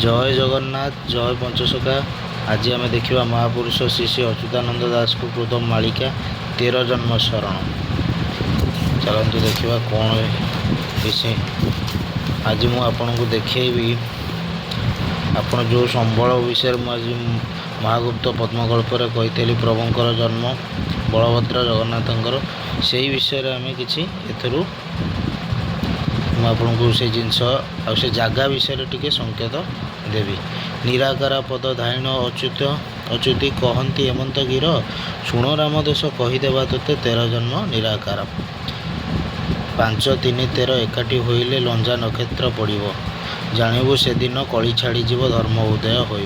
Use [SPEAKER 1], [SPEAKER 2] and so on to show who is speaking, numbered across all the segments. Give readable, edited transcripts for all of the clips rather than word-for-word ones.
[SPEAKER 1] जय जगन्नाथ जय पंचसखा। आज आम देखा महापुरुष श्री श्री अच्युतानंद दास को प्रथम मालिका 13 जन्म शरण। चलतु देखा कौन किसी आज मुझे देखी आपण जो संबल विषय मुझे महागुप्त पद्मगल्पर कही प्रभुंर जन्म बलभद्र जगन्नाथंकर से विषय आम कि आपको से जिनस आ से जगह विषय टी संकेत देवी। निराकारा पद धारण अच्युत अच्युति कहती हेमंत गिर शुण राम देश कहीदेवा तोते 13 जन्म निराकार 5 3 13 एकाठी होइले लंजा नक्षत्र पड़ो जानबू से दिन कली छाड़ी धर्म उदय हो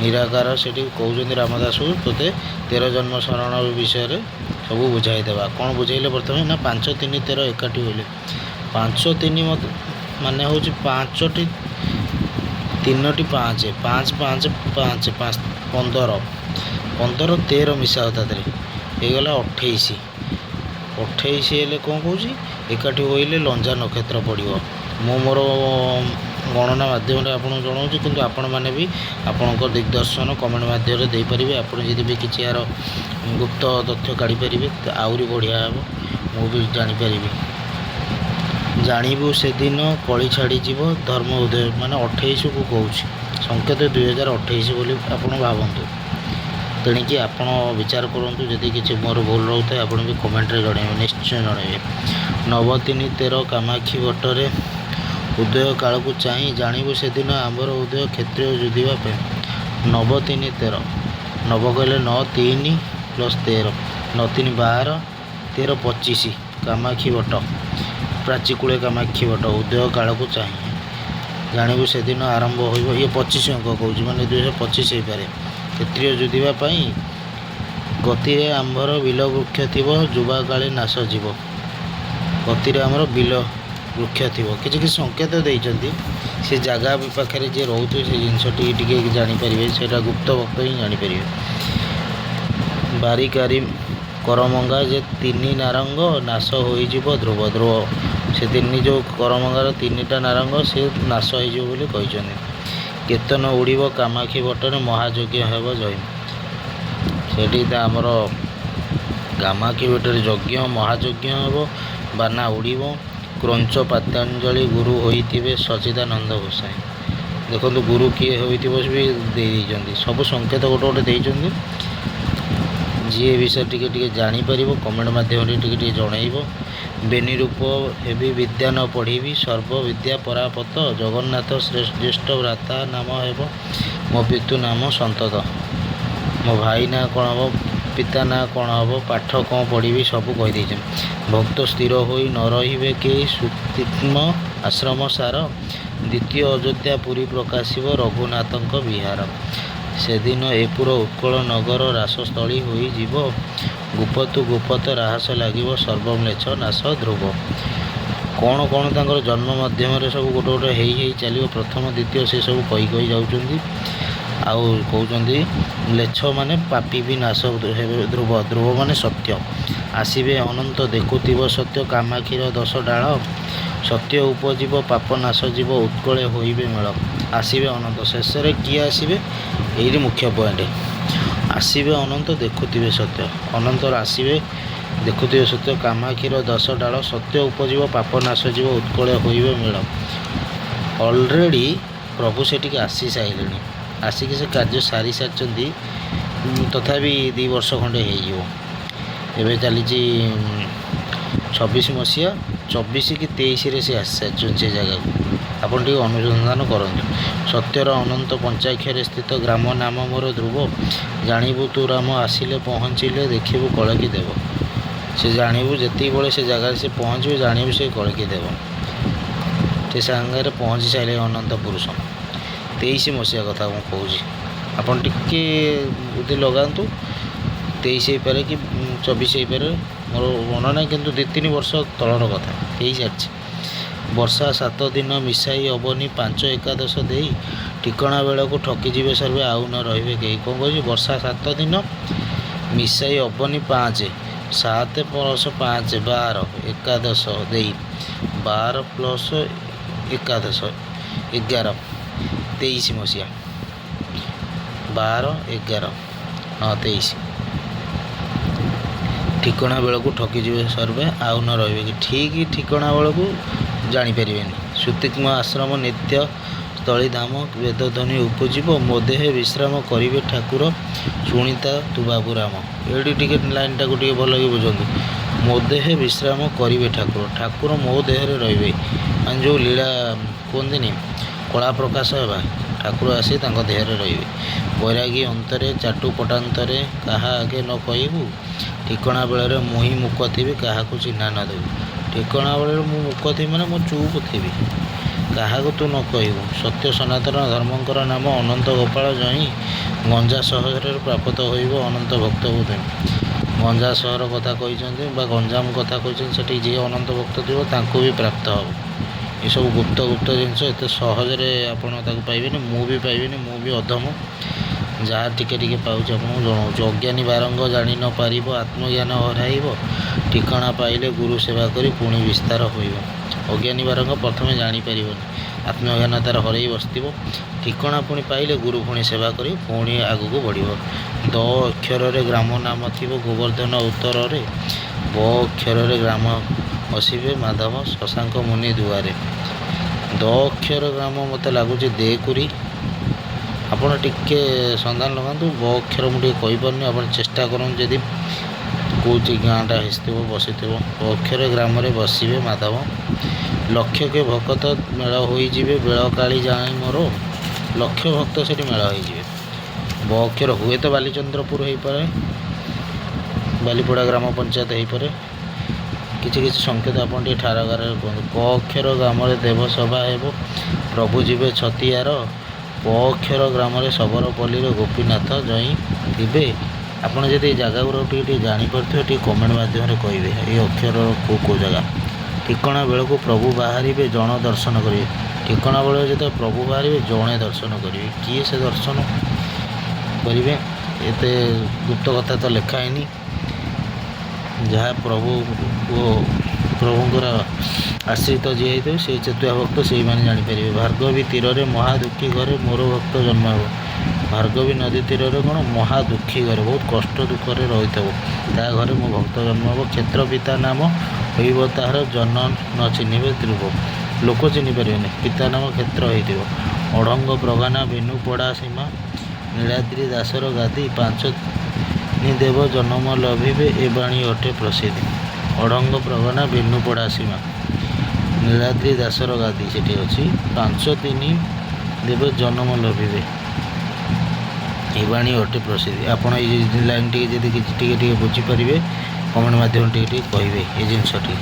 [SPEAKER 1] निराकार से कहते रामदास तोते 13 जन्म शरण विषय सब बुझाईदेवा। कौन बुझेले प्रथम ना 5 3 13 एकाठी होइले 5 3 माने हूँ 5 टी 3 टी 5 5 5 5 5 15 15 13 मिसा होता होगला 28 28 हेल्ले कौन कौच एकाठी होइले लंजा नक्षत्र पड़ो। मु मोर गणना माध्यम आपको जनाऊँ कि आपण मैंने भी आपणकर दिग्दर्शन कमेंट माध्यम देपारे आप भी किसी यार गुप्त तथ्य काढ़ी पारे आहरी बढ़िया हे मुझे जानीपरि जानबू से दिन कली छाड़ी धर्म उदय माने 28 को कौच संकेत 2028 बोली आपड़ भावतु। तेणिकी आपण विचार करूँ जदि किसी मोर भूल रोचे आप भी कमेंट जनइबे निश्चय जनइबे। 9 3 13 कामाक्षी बटरे उदय काल को चाह जानबू से दिन आंबर उदय क्षेत्रीय जुदिवाप 9 3 13 9 कहले 9 3 + 13 9 3 12 13 25 कामाक्षी बट प्राचीकूले कामाक्षी बट उदय काल को चाह जानबू से दिन आरंभ हो ये 25 अंक कौच माने 2025 हो पारे क्षेत्रीय जुदिवाई गति आंबर बिल वृक्ष थी युवा काले नाश जीव गति आमर बिल वृक्ष थी किसी संकेत देते से जगह पाखे जे रोचे से जिनस जानीपर से गुप्त भक्त ही जानीपर। बारिकारी करमंगा जे 3 नारंग नाश हो ध्रुव ध्रुव से 3 जो करमंगार 3टा नारंग से नाश हो केतन उड़ीब कामाक्षी बटने महायज्ञ हेब जय से आमर कामाक्षी बटरे यज्ञ महायज्ञ हेब बाना उड़ीब क्रंच पातांजलि गुरु होइतिबे सचिदानंद गोसाई देखो गुरु किए होइतिबो भी देइछन्ति सब संकेत गोटे गोटे देइछन्ति जी विषय टी जापर कमेंट माध्यम टी जनइब। बेनी रूप हेबी विद्या न पढ़ी सर्व विद्या परापत जगन्नाथ श्रेष्ठ भ्राता नाम हेब मो पितु नाम संतत मो भाई ना कौन हम पिता ना कौन हम पाठ कौन पढ़ी सब कहीदे भक्त स्थिर हो न रे कई सूक्ष्म आश्रम सार द्वितीय अयोध्या पुरी प्रकाशिव रघुनाथ विहार से दिन एपुर उत्कल नगर रासस्थली हो गुपतु गुपत राहस लगे सर्वम्लेच्छ नाश ध्रुव। कौन कौन तर जन्म मध्यम सब गोटे गोटे हो चलो प्रथम द्वितीय से सब कही जाऊँगी आउ कहते म्लेच्छ माने पापी भी नाश ध्रुव ध्रुव माने सत्य आसवे अनंत देखुव सत्य कामाक्षीर 10 डाल सत्य उपजीव पाप नाश जीव उत्कले होइबे मेल आसवे अनंत शेष किए आसवे यही मुख्य पॉइंट आसवे अनंत देखुवे सत्य अनंत आसवे देखुवे सत्य कामाक्षीर 10 डाल सत्य उपजीव पाप नाश जीव उत्कले होइबे मेल ऑलरेडी प्रभु से आसी सारे आसिक से कार्य सारी सारी तथापि 2 वर्ष खंडे हो चली 26 मसीहा 24 कि 23 से आसी सारी से जगह को आपन टी अनुसंधान करूँ। सत्यर अनंत पंचाक्षर स्थित ग्राम नाम मोर ध्रुव जानबू तू राम आसिले पहुँचले देखू कलकी देव से जानबू जिते बड़े से जगह से पहुँचे जानबू से कलकी देव से सांगे पहुँची सारे अनंत पुरुष 23 मसीहा कथा मुझे कहूँ आपन टिके बुद्धि लगातु 23 हो पारे कि 24 हो पारे मोर मन ना कि 2-3 वर्ष तलर कथा हो सारी वर्षा 7 दिन मिसाई हेनी 5 एकादश दे ठिकଣା बेला को ठकीजे सर्वे आउ न रे कहीं कौन कह वर्षा 7 दिन मिसाई हेनी 5 7 + 5 12 एकादश दे 12 + एकादश 11 23 ମସିହା 12/11 ହଁ 23 ଠିକଣା ବେଳକୁ ଠକିଯିବେ ସର୍ବେ ଆଉ ନ ରହିବେ କି ଠିକ୍ ଠିକଣା ବେଳକୁ ଜାଣିପାରିବେନି। ସୁତିକ୍ମ ଆଶ୍ରମ ନିତ୍ୟ ସ୍ଥଳୀ ଧାମ ବେଦଧ୍ୱନି ଉପୁଜିବ ମୋ ଦେହେ ବିଶ୍ରାମ କରିବେ ଠାକୁର ଶୁଣିତା ତୁ ବାବୁ ରାମ। ଏଇଠି ଟିକେ ଲାଇନ୍ଟାକୁ ଟିକେ ଭଲକି ବୁଝନ୍ତୁ। ମୋ ଦେହେ ବିଶ୍ରାମ କରିବେ ଠାକୁର, ଠାକୁର ମୋ ଦେହରେ ରହିବେ। ମାନେ ଯେଉଁ ଲୀଳା କୁହନ୍ତିନି କଳା ପ୍ରକାଶ ହେବା, ଠାକୁର ଆସି ତାଙ୍କ ଦେହରେ ରହିବେ। ବୈରାଗୀ ଅନ୍ତରେ ଚାଟୁ ପଟାନ୍ତରେ କାହା ଆଗେ ନ କହିବୁ, ଠିକଣା ବେଳରେ ମୁଁ ହିଁ ମୂକ ଥିବି କାହାକୁ ଚିହ୍ନା ନ ଦେବୁ। ଠିକଣା ବେଳରେ ମୁଁ ମୂକ ଥିବି ମାନେ ମୁଁ ଚୁପ୍ ଥିବି, କାହାକୁ ତୁ ନ କହିବୁ। ସତ୍ୟ ସନାତନ ଧର୍ମଙ୍କର ନାମ ଅନନ୍ତ ଗୋପାଳ ଜଇଁ ଗଞ୍ଜା ସହରରେ ପ୍ରାପ୍ତ ହୋଇବ ଅନନ୍ତ ଭକ୍ତ ବୁଧେ। ଗଞ୍ଜା ସହର କଥା କହିଛନ୍ତି ବା ଗଞ୍ଜାମ କଥା କହିଛନ୍ତି, ସେଠି ଯିଏ ଅନନ୍ତ ଭକ୍ତ ଥିବ ତାଙ୍କୁ ବି ପ୍ରାପ୍ତ ହେବ। ଏସବୁ ଗୁପ୍ତ ଜିନିଷ ଏତେ ସହଜରେ ଆପଣ ତାକୁ ପାଇବେନି, ମୁଁ ବି ପାଇବିନି, ମୁଁ ବି ଅଧମ। ଯାହା ଟିକେ ଟିକେ ପାଉଛି ଆପଣଙ୍କୁ ଜଣାଉଛି। ଅଜ୍ଞାନୀ ବାରଙ୍ଗ ଜାଣି ନ ପାରିବ ଆତ୍ମଜ୍ଞାନ ହରାଇବ, ଠିକଣା ପାଇଲେ ଗୁରୁ ସେବା କରି ପୁଣି ବିସ୍ତାର ହୋଇବ। ଅଜ୍ଞାନୀ ବାରଙ୍ଗ ପ୍ରଥମେ ଜାଣିପାରିବନି, ଆତ୍ମଜ୍ଞାନ ତାର ହରେଇ ବସିଥିବ। ଠିକଣା ପୁଣି ପାଇଲେ ଗୁରୁ ପୁଣି ସେବା କରି ପୁଣି ଆଗକୁ ବଢ଼ିବ। ଦ ଅକ୍ଷରରେ ଗ୍ରାମ ନାମ ଥିବ ଗୋବର୍ଦ୍ଧନ ଉତ୍ତରରେ, ବ ଅକ୍ଷରରେ ଗ୍ରାମ ବସିବେ ମାଧବ ଶଶାଙ୍କ ମୁନି ଦୁଆରେ। ଦ ଅକ୍ଷର ଗ୍ରାମ ମୋତେ ଲାଗୁଛି ଦେକୁରି, ଆପଣ ଟିକେ ସନ୍ଧାନ ଲଗାନ୍ତୁ। ବ ଅକ୍ଷର ମୁଁ ଟିକେ କହିପାରୁନି, ଆପଣ ଚେଷ୍ଟା କରନ୍ତୁ ଯଦି କେଉଁଠି ଗାଁଟା ଆସିଥିବ ବସିଥିବ। ବ ଅକ୍ଷର ଗ୍ରାମରେ ବସିବେ ମାଧବ, ଲକ୍ଷକେ ଭକତ ମେଳ ହୋଇଯିବେ ବେଳ କାଳି ଜାଣି ମୋର। ଲକ୍ଷ ଭକ୍ତ ସେଠି ମେଳ ହୋଇଯିବେ। ବ ଅକ୍ଷର ହୁଏତ ବାଲିଚନ୍ଦ୍ରପୁର ହେଇପାରେ, ବାଲିପଡ଼ା ଗ୍ରାମ ପଞ୍ଚାୟତ ହେଇପାରେ, କିଛି କିଛି ସଂକେତ ଆପଣ ଟିକେ ଠାରଗାରରେ କୁହନ୍ତୁ। କ ଅକ୍ଷର ଗ୍ରାମରେ ଦେବସଭା ହେବ ପ୍ରଭୁ ଯିବେ ଛତିଆର, ପ ଅକ୍ଷର ଗ୍ରାମରେ ଶବରପଲ୍ଲୀରେ ଗୋପୀନାଥ ଜଇଁ ଥିବେ। ଆପଣ ଯଦି ଏଇ ଜାଗାଗୁଡ଼ାକୁ ଟିକେ ଜାଣିପାରୁଥିବେ ଟିକେ କମେଣ୍ଟ ମାଧ୍ୟମରେ କହିବେ ଏଇ ଅକ୍ଷର କେଉଁ ଜାଗା। ଠିକଣା ବେଳକୁ ପ୍ରଭୁ ବାହାରିବେ ଜଣ ଦର୍ଶନ କରିବେ। ଠିକଣା ବେଳରେ ଯେତେବେଳେ ପ୍ରଭୁ ବାହାରିବେ ଜଣେ ଦର୍ଶନ କରିବେ। କିଏ ସେ ଦର୍ଶନ କରିବେ ଏତେ ଗୁପ୍ତ କଥା ତ ଲେଖା ହେଇନି। ଯାହା ପ୍ରଭୁ ଓ ପ୍ରଭୁଙ୍କର ଆଶ୍ରିତ ଯିଏ ହେଇଥିବେ ସେ ଚେତୁଆ ଭକ୍ତ ସେଇମାନେ ଜାଣିପାରିବେ। ଭାର୍ଗବୀ ତୀରରେ ମହାଦୁଃଖୀ ଘରେ ମୋର ଭକ୍ତ ଜନ୍ମ ହେବ। ଭାର୍ଗବୀ ନଦୀ ତୀରରେ କ'ଣ ମହାଦୁଃଖୀ ଘରେ, ବହୁତ କଷ୍ଟ ଦୁଃଖରେ ରହିଥିବ, ତା ଘରେ ମୋ ଭକ୍ତ ଜନ୍ମ ହେବ। କ୍ଷେତ୍ର ପିତା ନାମ ହୋଇବ ତାହାର ଜନ ନ ଚିହ୍ନିବେ ଧ୍ରୁବ। ଲୋକ ଚିହ୍ନି ପାରିବେନି, ପିତା ନାମ କ୍ଷେତ୍ର ହେଇଥିବ। ଅଢ଼ଙ୍ଗ ପ୍ରଗାନା ବେନୁ ପଡ଼ା ସୀମା, ନୀଳାଦ୍ରି ଦାସର ଗାଦି ପାଞ୍ଚନି ଦେବ ଜନମ ଲଭିବେ ଏ ବାଣୀ ଅଟେ ପ୍ରସିଦ୍ଧି। ଅଢ଼ଙ୍ଗ ପ୍ରଗଣା ବେନୁପଡ଼ା ସୀମା, ନୀଳାଦ୍ରି ଦାସର ଗାଦି ସେଠି ଅଛି, 5 ଦେବ ଜନମ ଲଭିବେ ଏ ବାଣୀ ଅଟେ ପ୍ରସିଦ୍ଧି। ଆପଣ ଏଇ ଲାଇନ୍ ଟିକେ ଯଦି କିଛି ଟିକେ ଟିକେ ବୁଝିପାରିବେ କମେଣ୍ଟ ମାଧ୍ୟମରେ ଟିକେ ଟିକେ କହିବେ ଏ ଜିନିଷଟି।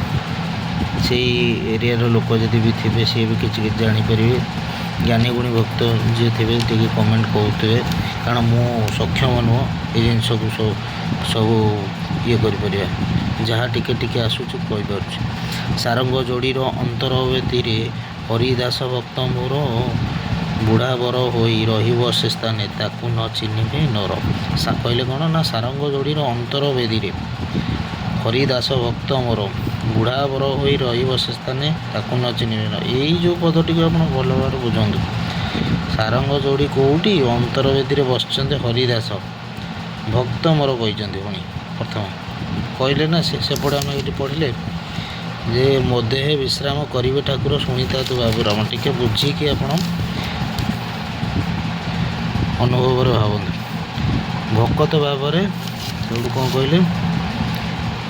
[SPEAKER 1] ସେଇ ଏରିଆର ଲୋକ ଯଦି ବି ଥିବେ ସିଏ ବି କିଛି କିଛି ଜାଣିପାରିବେ। ଜ୍ଞାନୀ ଗୁଣୀ ଭକ୍ତ ଯିଏ ଥିବେ ଟିକେ କମେଣ୍ଟ କରୁଥିବେ, କାରଣ ମୁଁ ସକ୍ଷମ ନୁହଁ ଏ ଜିନିଷକୁ ସବୁ ଇଏ କରିପାରିବା। ଯାହା ଟିକେ ଟିକେ ଆସୁଛି କହିପାରୁଛି। ସାରଙ୍ଗ ଯୋଡ଼ିର ଅନ୍ତର୍ବେଦୀରେ ହରିଦାସ ଭକ୍ତ ମୋର, ବୁଢ଼ା ବର ହୋଇ ରହିବ ସେ ସ୍ଥାନେ ତାକୁ ନ ଚିହ୍ନିବେ ନର। କହିଲେ କ'ଣ ନା ସାରଙ୍ଗ ଯୋଡ଼ିର ଅନ୍ତର୍ବେଦୀରେ ହରିଦାସ ଭକ୍ତ ମୋର, ବୁଢ଼ା ବର ହୋଇ ରହିବ ସେ ସ୍ଥାନେ ତାକୁ ନ ଚିହ୍ନିବେ ନର। ଏଇ ଯେଉଁ ପଦଟିକୁ ଆପଣ ଭଲ ଭାବରେ ବୁଝନ୍ତୁ। ସାରଙ୍ଗ ଯୋଡ଼ି କେଉଁଠି? ଅନ୍ତର୍ବେଦୀରେ ବସିଛନ୍ତି ହରିଦାସ ଭକ୍ତ ମୋର କହିଛନ୍ତି। ପୁଣି ପ୍ରଥମ କହିଲେ ନା ସେପଟେ ଆମେ ଏଇଠି ପଢ଼ିଲେ ଯେ ମୋ ଦେହେ ବିଶ୍ରାମ କରିବେ ଠାକୁର ଶୁଣିତା ତୁ ବାବୁ ରାମ। ଟିକେ ବୁଝିକି ଆପଣ ଅନୁଭବରେ ଭାବନ୍ତୁ। ଭକତ ଭାବରେ ସେଇଠୁ କ'ଣ କହିଲେ?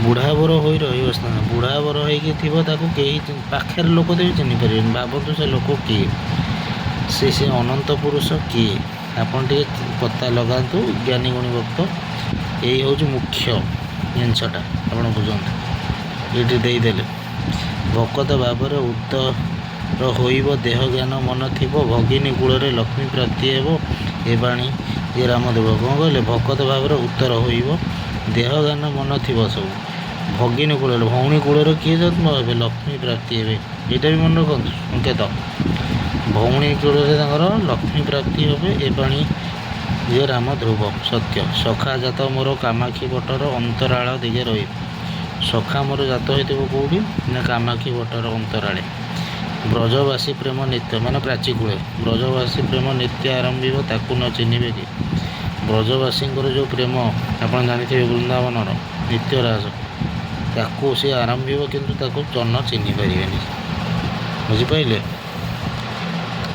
[SPEAKER 1] ବୁଢ଼ା ବର ହୋଇ ରହିବ ସ୍ଥାନ, ବୁଢ଼ା ବର ହେଇକି ଥିବ ତାକୁ କେହି ପାଖରେ ଲୋକ ଦେବି ଚିହ୍ନି ପାରିବେନି। ଭାବନ୍ତୁ ସେ ଲୋକ କିଏ, ସେ ଅନନ୍ତ ପୁରୁଷ କିଏ, ଆପଣ ଟିକେ ପତା ଲଗାନ୍ତୁ। ଜ୍ଞାନୀ ଗୁଣୀ ଭକ୍ତ ଏଇ ହେଉଛି ମୁଖ୍ୟ ଜିନିଷଟା, ଆପଣ ବୁଝନ୍ତୁ। ଏଇଠି ଦେଇଦେଲେ ଭକତ ଭାବରେ ଉତ୍ତର ହୋଇବ ଦେହ ଜ୍ଞାନ ମନ ଥିବ, ଭଗିନୀ କୂଳରେ ଲକ୍ଷ୍ମୀ ପ୍ରାପ୍ତି ହେବ ଏ ବାଣୀ ଯେ ରାମଦେବ। କ'ଣ କହିଲେ? ଭକତ ଭାବରେ ଉତ୍ତର ହୋଇବ, ଦେହ ଜ୍ଞାନ ମନ ଥିବ ସବୁ। ଭଗିନୀ କୂଳରେ ଭଉଣୀ କୂଳରେ କିଏ ଜନ୍ମ ହେବେ? ଲକ୍ଷ୍ମୀ ପ୍ରାପ୍ତି ହେବେ। ଏଇଟା ବି ମନେ ରଖନ୍ତୁ ସଂକେତ। ଭଉଣୀ କୂଳରେ ତାଙ୍କର ଲକ୍ଷ୍ମୀ ପ୍ରାପ୍ତି ହେବେ ଏ ବାଣୀ ଯେ ରାମ ଧ୍ରୁବ ସତ୍ୟ। ସଖା ଜାତ ମୋର କାମାକ୍ଷୀ ବଟର ଅନ୍ତରାଳ ଦିଗେ ରହିବ। ସଖା ମୋର ଜାତ ହୋଇଥିବ କେଉଁଠି? ନା କାମାକ୍ଷୀ ବଟର ଅନ୍ତରାଳେ। ବ୍ରଜବାସୀ ପ୍ରେମ ନିତ୍ୟ ମାନେ ପ୍ରାଚୀ କୂଳେ ବ୍ରଜବାସୀ ପ୍ରେମ ନିତ୍ୟ ଆରମ୍ଭିବ ତାକୁ ନ ଚିହ୍ନିବେ କି। ବ୍ରଜବାସୀଙ୍କର ଯେଉଁ ପ୍ରେମ ଆପଣ ଜାଣିଥିବେ ବୃନ୍ଦାବନର ନିତ୍ୟ ରାସ ତାକୁ ସେ ଆରମ୍ଭିବ କିନ୍ତୁ ତାକୁ ଜନ ଚିହ୍ନି ପାରିବେନି। ବୁଝିପାରିଲେ।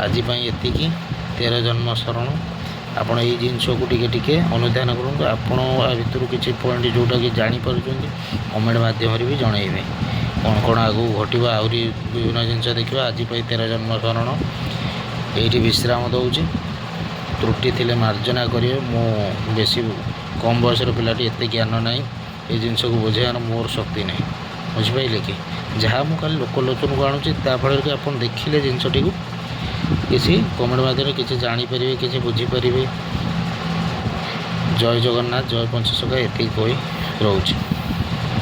[SPEAKER 1] ଆଜି ପାଇଁ ଏତିକି 13 ଜନ୍ମ ଶରଣ। ଆପଣ ଏଇ ଜିନିଷକୁ ଟିକେ ଟିକେ ଅନୁଧ୍ୟାନ କରନ୍ତୁ। ଆପଣ ଆ ଭିତରୁ କିଛି ପଏଣ୍ଟ ଯେଉଁଟାକି ଜାଣିପାରୁଛନ୍ତି କମେଣ୍ଟ ମାଧ୍ୟମରେ ବି ଜଣାଇବେ କ'ଣ କ'ଣ ଆଗକୁ ଘଟିବ। ଆହୁରି ବିଭିନ୍ନ ଜିନିଷ ଦେଖିବା। ଆଜି ପାଇଁ 13 ଜନ୍ମ ଶରଣ। ଏଇଠି ବିଶ୍ରାମ ଦେଉଛି। ତ୍ରୁଟି ଥିଲେ ମାର୍ଜନା କରିବେ। ମୁଁ ବେଶୀ କମ୍ ବୟସର ପିଲାଟି, ଏତେ ଜ୍ଞାନ ନାହିଁ ଏ ଜିନିଷକୁ ବୁଝେଇବାର ମୋର ଶକ୍ତି ନାହିଁ। ବୁଝିପାରିଲେ କି। ଯାହା ମୁଁ ଖାଲି ଲୋକଲୋଚନକୁ ଆଣୁଛି ତା ଫଳରେ କି ଆପଣ ଦେଖିଲେ ଜିନିଷଟିକୁ କିଛି କମେଣ୍ଟ ମାଧ୍ୟମରେ କିଛି ଜାଣିପାରିବେ, କିଛି ବୁଝିପାରିବେ। ଜୟ ଜଗନ୍ନାଥ, ଜୟ ପଞ୍ଚସଖା, ଏତିକି କହି ରହୁଛି।